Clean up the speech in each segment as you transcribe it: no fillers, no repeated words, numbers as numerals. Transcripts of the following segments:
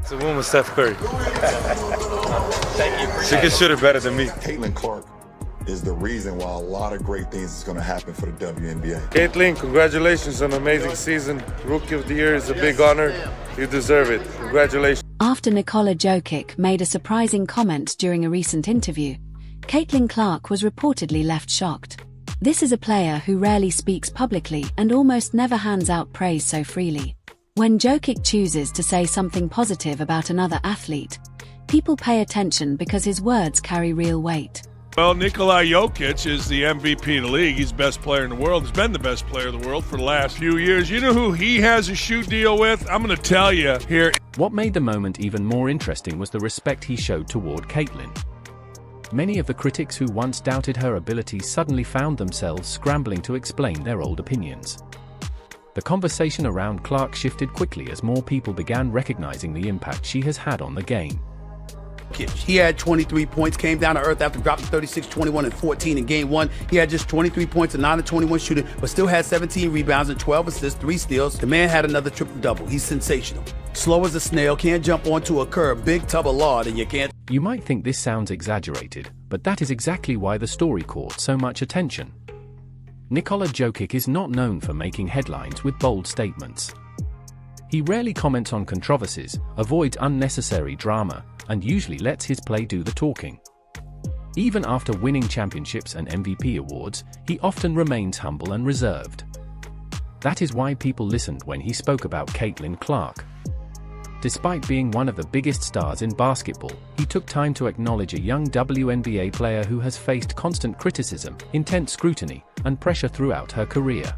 It's a woman, Steph Curry. Thank you. She can shoot it better than me. Caitlin Clark is the reason why a lot of great things is going to happen for the WNBA. Caitlin, congratulations on an amazing season. Rookie of the Year is a big honor. You deserve it. Congratulations. After Nikola Jokic made a surprising comment during a recent interview, Caitlin Clark was reportedly left shocked. This is a player who rarely speaks publicly and almost never hands out praise so freely. When Jokic chooses to say something positive about another athlete, people pay attention because his words carry real weight. Well, Nikola Jokic is the MVP of the league. He's the best player in the world. He's been the best player in the world for the last few years. You know who he has a shoe deal with? I'm going to tell you here. What made the moment even more interesting was the respect he showed toward Caitlin. Many of the critics who once doubted her abilities suddenly found themselves scrambling to explain their old opinions. The conversation around Clark shifted quickly as more people began recognizing the impact she has had on the game. He had 23 points, came down to earth after dropping 36, 21, and 14 in game one. He had just 23 points and 9 of 21 shooting, but still had 17 rebounds and 12 assists, 3 steals. The man had another triple-double. He's sensational. Slow as a snail, can't jump onto a curb, big tub of lard, and you can't. You might think this sounds exaggerated, but that is exactly why the story caught so much attention. Nikola Jokic is not known for making headlines with bold statements. He rarely comments on controversies, avoids unnecessary drama, and usually lets his play do the talking. Even after winning championships and MVP awards, he often remains humble and reserved. That is why people listened when he spoke about Caitlin Clark. Despite being one of the biggest stars in basketball, he took time to acknowledge a young WNBA player who has faced constant criticism, intense scrutiny, and pressure throughout her career.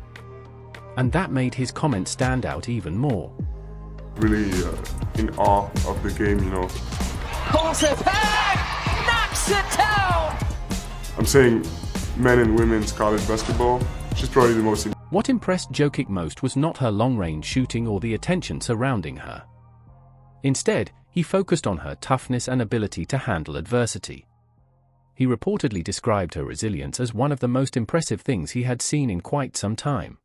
And that made his comment stand out even more. Really in awe of the game, you know. Pulls it back, knocks it down. I'm saying men and women's college basketball, she's probably the most. What impressed Jokic most was not her long-range shooting or the attention surrounding her. Instead, he focused on her toughness and ability to handle adversity. He reportedly described her resilience as one of the most impressive things he had seen in quite some time.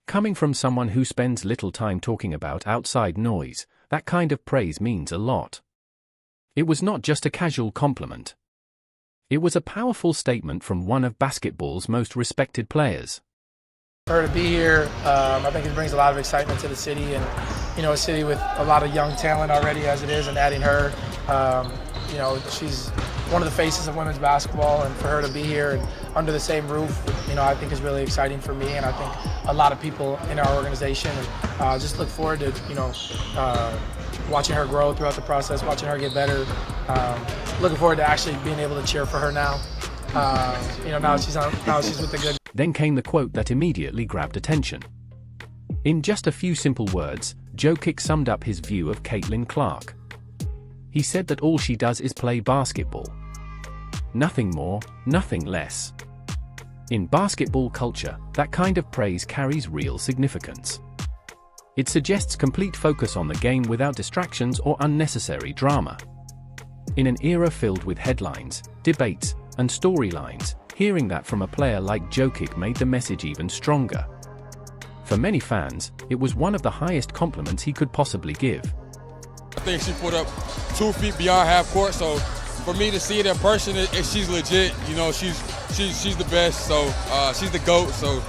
Coming from someone who spends little time talking about outside noise, that kind of praise means a lot. It was not just a casual compliment. It was a powerful statement from one of basketball's most respected players. For her to be here, I think it brings a lot of excitement to the city, and a city with a lot of young talent already as it is, and adding her, she's one of the faces of women's basketball, and for her to be here and under the same roof, I think is really exciting for me, and I think a lot of people in our organization, and just look forward to, watching her grow throughout the process, watching her get better. Looking forward to actually being able to cheer for her now. Now she's with the good. Then came the quote that immediately grabbed attention. In just a few simple words, Jokic summed up his view of Caitlin Clark. He said that all she does is play basketball. Nothing more, nothing less. In basketball culture, that kind of praise carries real significance. It suggests complete focus on the game without distractions or unnecessary drama. In an era filled with headlines, debates, and storylines, hearing that from a player like Jokic made the message even stronger. For many fans, it was one of the highest compliments he could possibly give. I think she put up 2 feet beyond half court, so for me to see it in person, she's legit. She's the best, so she's the GOAT. So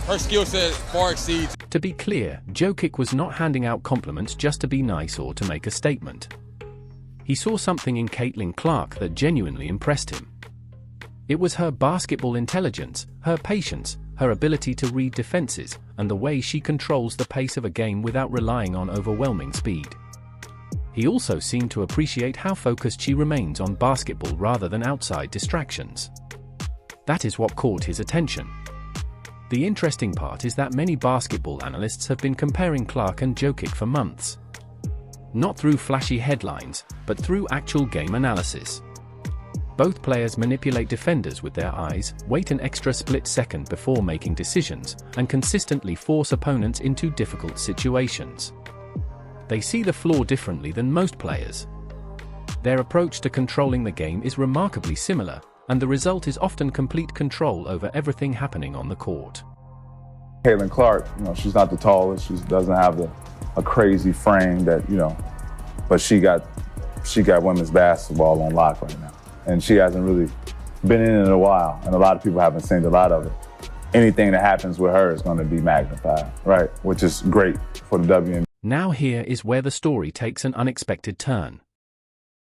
her skill set far exceeds. To be clear, Jokic was not handing out compliments just to be nice or to make a statement. He saw something in Caitlin Clark that genuinely impressed him. It was her basketball intelligence, her patience, her ability to read defenses, and the way she controls the pace of a game without relying on overwhelming speed. He also seemed to appreciate how focused she remains on basketball rather than outside distractions. That is what caught his attention. The interesting part is that many basketball analysts have been comparing Clark and Jokic for months. Not through flashy headlines, but through actual game analysis. Both players manipulate defenders with their eyes, wait an extra split second before making decisions, and consistently force opponents into difficult situations. They see the floor differently than most players. Their approach to controlling the game is remarkably similar, and the result is often complete control over everything happening on the court. Caitlin Clark, she's not the tallest, she doesn't have the a crazy frame that, but she got women's basketball on lock right now. And she hasn't really been in it in a while, and a lot of people haven't seen a lot of it. Anything that happens with her is going to be magnified, right? Which is great for the WNBA. Now here is where the story takes an unexpected turn.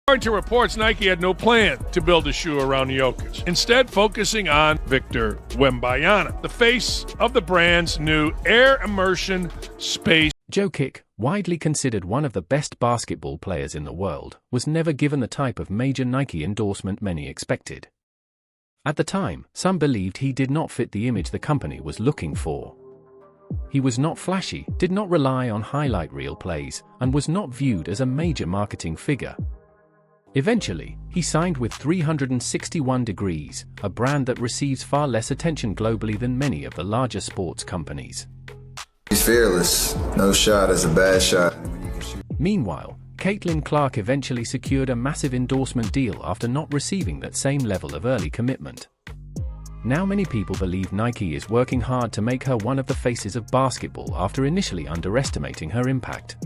According to reports, Nike had no plan to build a shoe around Jokic, instead focusing on Victor Wembanyama, the face of the brand's new Air Immersion Space. Jokic, widely considered one of the best basketball players in the world, was never given the type of major Nike endorsement many expected. At the time, some believed he did not fit the image the company was looking for. He was not flashy, did not rely on highlight reel plays, and was not viewed as a major marketing figure. Eventually, he signed with 361 Degrees, a brand that receives far less attention globally than many of the larger sports companies. He's fearless. No shot is a bad shot. Meanwhile, Caitlin Clark eventually secured a massive endorsement deal after not receiving that same level of early commitment. Now many people believe Nike is working hard to make her one of the faces of basketball after initially underestimating her impact.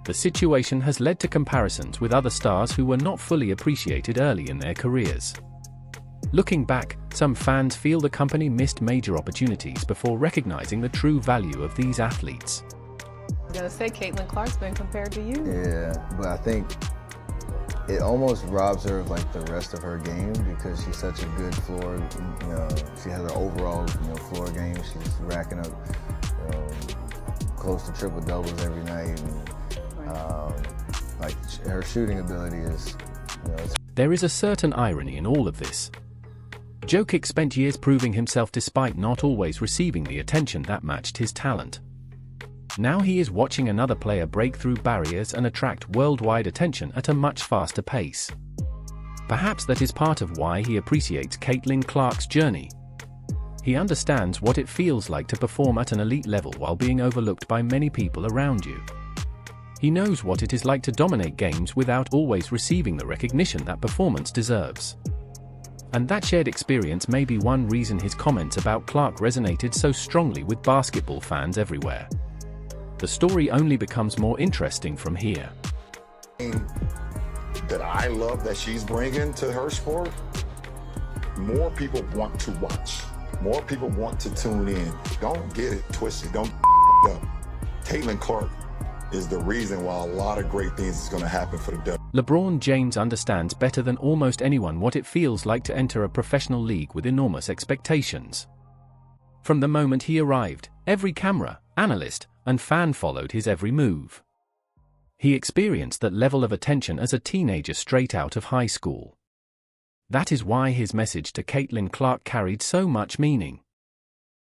The situation has led to comparisons with other stars who were not fully appreciated early in their careers. Looking back, some fans feel the company missed major opportunities before recognizing the true value of these athletes. I was gonna say Caitlin Clark's been compared to you. Yeah, but I think it almost robs her of like the rest of her game because she's such a good floor. She has an overall floor game. She's racking up close to triple doubles every night, and like her shooting ability is. There is a certain irony in all of this. Jokic spent years proving himself despite not always receiving the attention that matched his talent. Now he is watching another player break through barriers and attract worldwide attention at a much faster pace. Perhaps that is part of why he appreciates Caitlin Clark's journey. He understands what it feels like to perform at an elite level while being overlooked by many people around you. He knows what it is like to dominate games without always receiving the recognition that performance deserves. And that shared experience may be one reason his comments about Clark resonated so strongly with basketball fans everywhere. The story only becomes more interesting from here. That I love that she's bringing to her sport, more people want to watch. More people want to tune in. Don't get it twisted. Don't up. Caitlin Clark is the reason why a lot of great things is going to happen for the W. LeBron James understands better than almost anyone what it feels like to enter a professional league with enormous expectations. From the moment he arrived, every camera, analyst, and fan followed his every move. He experienced that level of attention as a teenager straight out of high school. That is why his message to Caitlin Clark carried so much meaning.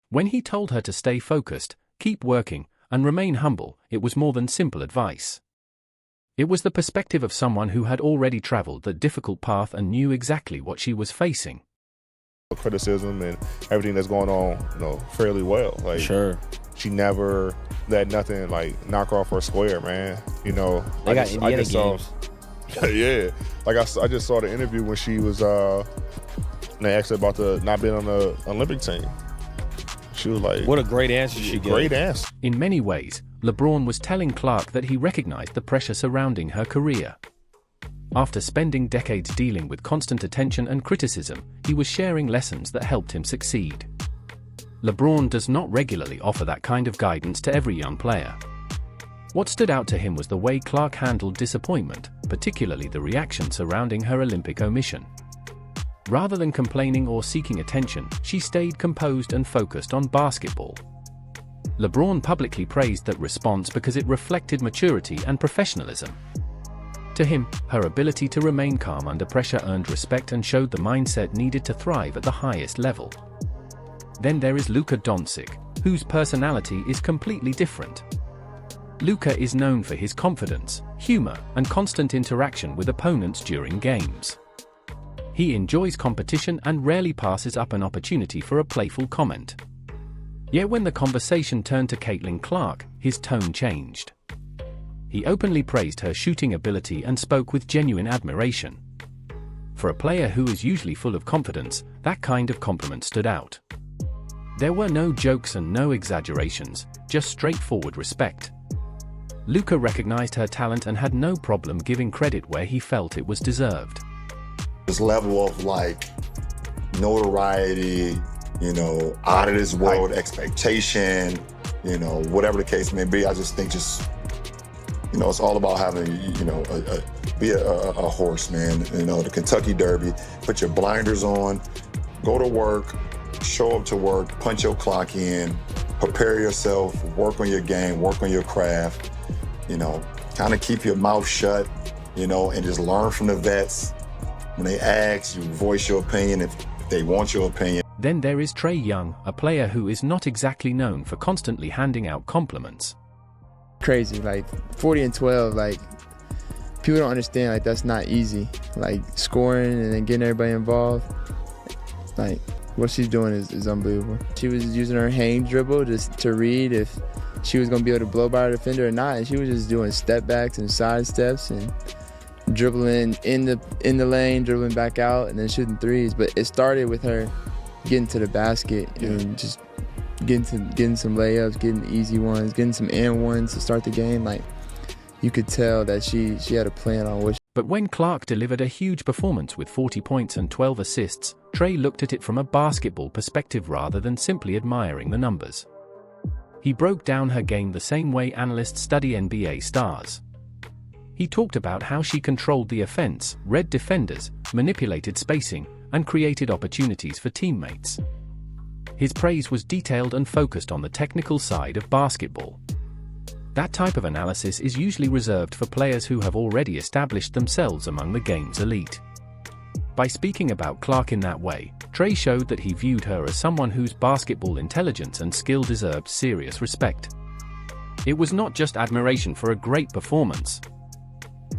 When he told her to stay focused, keep working, and remain humble, it was more than simple advice. It was the perspective of someone who had already traveled that difficult path and knew exactly what she was facing. Criticism and everything that's going on, fairly well. Like, sure. She never let nothing knock off her square, man. They got Indiana games. Yeah, I just saw the interview when she was. They asked her about not being on the Olympic team. She was like, "What a great answer she gave." Great answer. In many ways, LeBron was telling Clark that he recognized the pressure surrounding her career. After spending decades dealing with constant attention and criticism, he was sharing lessons that helped him succeed. LeBron does not regularly offer that kind of guidance to every young player. What stood out to him was the way Clark handled disappointment, particularly the reaction surrounding her Olympic omission. Rather than complaining or seeking attention, she stayed composed and focused on basketball. LeBron publicly praised that response because it reflected maturity and professionalism. To him, her ability to remain calm under pressure earned respect and showed the mindset needed to thrive at the highest level. Then there is Luka Doncic, whose personality is completely different. Luka is known for his confidence, humor, and constant interaction with opponents during games. He enjoys competition and rarely passes up an opportunity for a playful comment. Yet when the conversation turned to Caitlin Clark, his tone changed. He openly praised her shooting ability and spoke with genuine admiration. For a player who is usually full of confidence, that kind of compliment stood out. There were no jokes and no exaggerations, just straightforward respect. Luka recognized her talent and had no problem giving credit where he felt it was deserved. This level of like notoriety, you know, out of this world expectation, you know, whatever the case may be, I just think you know, it's all about having, you know, be a horse, man. You know, the Kentucky Derby, put your blinders on, go to work, show up to work, punch your clock in, prepare yourself, work on your game, work on your craft, you know, kind of keep your mouth shut, you know, and just learn from the vets. When they ask, you voice your opinion if they want your opinion. Then there is Trae Young, a player who is not exactly known for constantly handing out compliments. Crazy, like 40 and 12, like people don't understand, like that's not easy. Like scoring and then getting everybody involved, like what she's doing is unbelievable. She was using her hang dribble just to read if she was gonna be able to blow by her defender or not, and she was just doing step backs and side steps and dribbling in the lane, dribbling back out, and then shooting threes. But it started with her getting to the basket and just getting some layups, getting easy ones, getting some and ones to start the game. Like you could tell that she had a plan on what. But when Clark delivered a huge performance with 40 points and 12 assists, Trae looked at it from a basketball perspective rather than simply admiring the numbers. He broke down her game the same way analysts study NBA stars. He talked about how she controlled the offense, read defenders, manipulated spacing, and created opportunities for teammates. His praise was detailed and focused on the technical side of basketball. That type of analysis is usually reserved for players who have already established themselves among the game's elite. By speaking about Clark in that way, Trae showed that he viewed her as someone whose basketball intelligence and skill deserved serious respect. It was not just admiration for a great performance.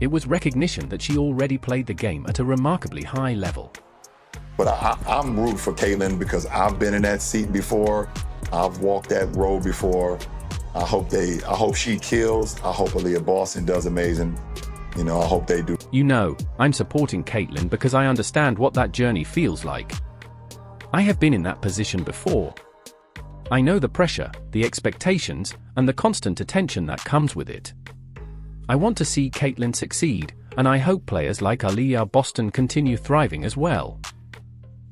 It was recognition that she already played the game at a remarkably high level. But I'm rooting for Caitlin because I've been in that seat before. I've walked that road before. I hope she kills. I hope Aaliyah Boston does amazing. You know, I hope they do. You know, I'm supporting Caitlin because I understand what that journey feels like. I have been in that position before. I know the pressure, the expectations, and the constant attention that comes with it. I want to see Caitlin succeed, and I hope players like Aaliyah Boston continue thriving as well.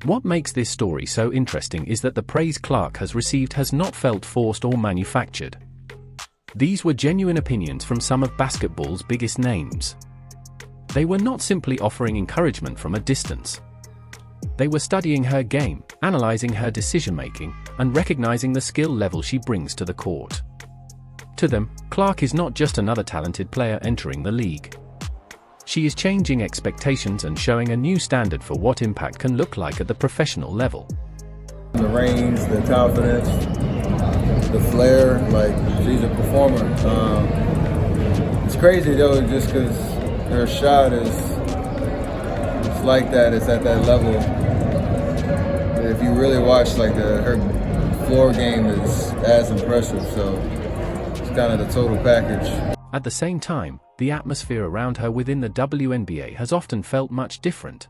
What makes this story so interesting is that the praise Clark has received has not felt forced or manufactured. These were genuine opinions from some of basketball's biggest names. They were not simply offering encouragement from a distance. They were studying her game, analyzing her decision-making, and recognizing the skill level she brings to the court. To them, Clark is not just another talented player entering the league. She is changing expectations and showing a new standard for what impact can look like at the professional level. The range, the confidence, the flair, like she's a performer. It's crazy though, just because her shot is like that, it's at that level. If you really watch, like her floor game is as impressive, so it's kind of the total package. At the same time, the atmosphere around her within the WNBA has often felt much different.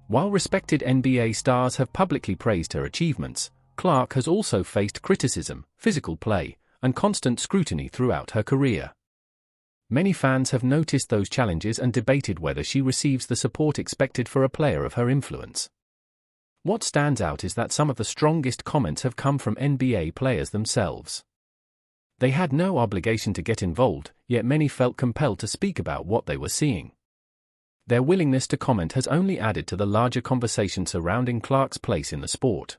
While respected NBA stars have publicly praised her achievements, Clark has also faced criticism, physical play, and constant scrutiny throughout her career. Many fans have noticed those challenges and debated whether she receives the support expected for a player of her influence. What stands out is that some of the strongest comments have come from NBA players themselves. They had no obligation to get involved, yet many felt compelled to speak about what they were seeing. Their willingness to comment has only added to the larger conversation surrounding Clark's place in the sport.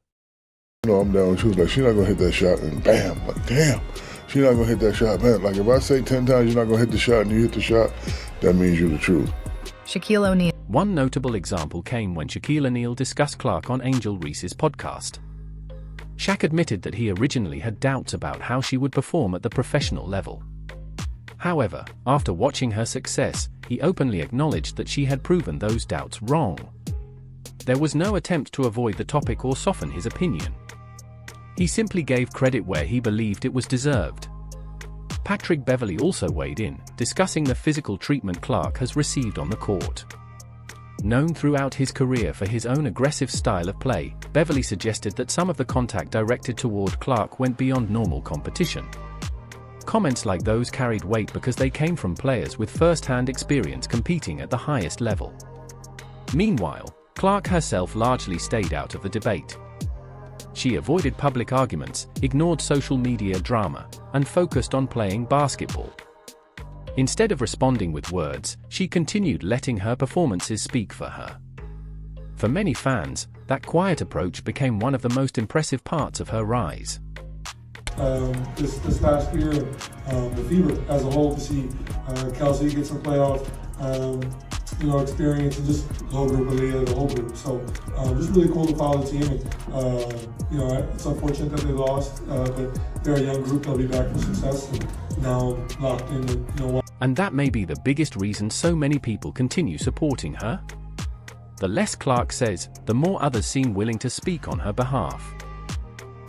You know, I'm down. She was like, she's not going to hit that shot, and bam, like, damn, she's not going to hit that shot, man. Like, if I say 10 times you're not going to hit the shot and you hit the shot, that means you're the truth. Shaquille O'Neal. One notable example came when Shaquille O'Neal discussed Clark on Angel Reese's podcast. Shaq admitted that he originally had doubts about how she would perform at the professional level. However, after watching her success, he openly acknowledged that she had proven those doubts wrong. There was no attempt to avoid the topic or soften his opinion. He simply gave credit where he believed it was deserved. Patrick Beverley also weighed in, discussing the physical treatment Clark has received on the court. Known throughout his career for his own aggressive style of play, Beverley suggested that some of the contact directed toward Clark went beyond normal competition. Comments like those carried weight because they came from players with first-hand experience competing at the highest level. Meanwhile, Clark herself largely stayed out of the debate. She avoided public arguments, ignored social media drama, and focused on playing basketball. Instead of responding with words, she continued letting her performances speak for her. For many fans, that quiet approach became one of the most impressive parts of her rise. This last year, the Fever as a whole, to see Kelsey get some playoff experience, and just the whole group, Aaliyah, the whole group. So just really cool to follow the team. And it's unfortunate that they lost, but they're a young group. They'll be back for success, and now locked in. And that may be the biggest reason so many people continue supporting her. The less Clark says, the more others seem willing to speak on her behalf.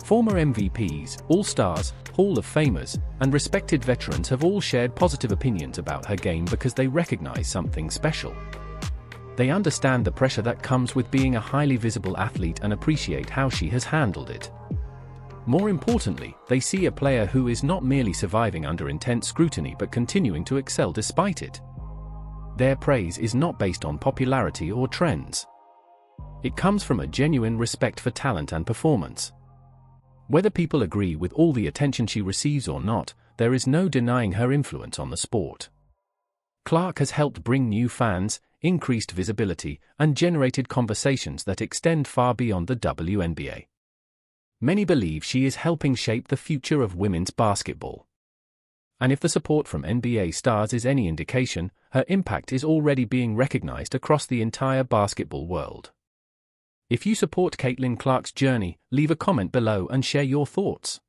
Former MVPs, All-Stars, Hall of Famers, and respected veterans have all shared positive opinions about her game because they recognize something special. They understand the pressure that comes with being a highly visible athlete and appreciate how she has handled it. More importantly, they see a player who is not merely surviving under intense scrutiny but continuing to excel despite it. Their praise is not based on popularity or trends. It comes from a genuine respect for talent and performance. Whether people agree with all the attention she receives or not, there is no denying her influence on the sport. Clark has helped bring new fans, increased visibility, and generated conversations that extend far beyond the WNBA. Many believe she is helping shape the future of women's basketball. And if the support from NBA stars is any indication, her impact is already being recognized across the entire basketball world. If you support Caitlin Clark's journey, leave a comment below and share your thoughts.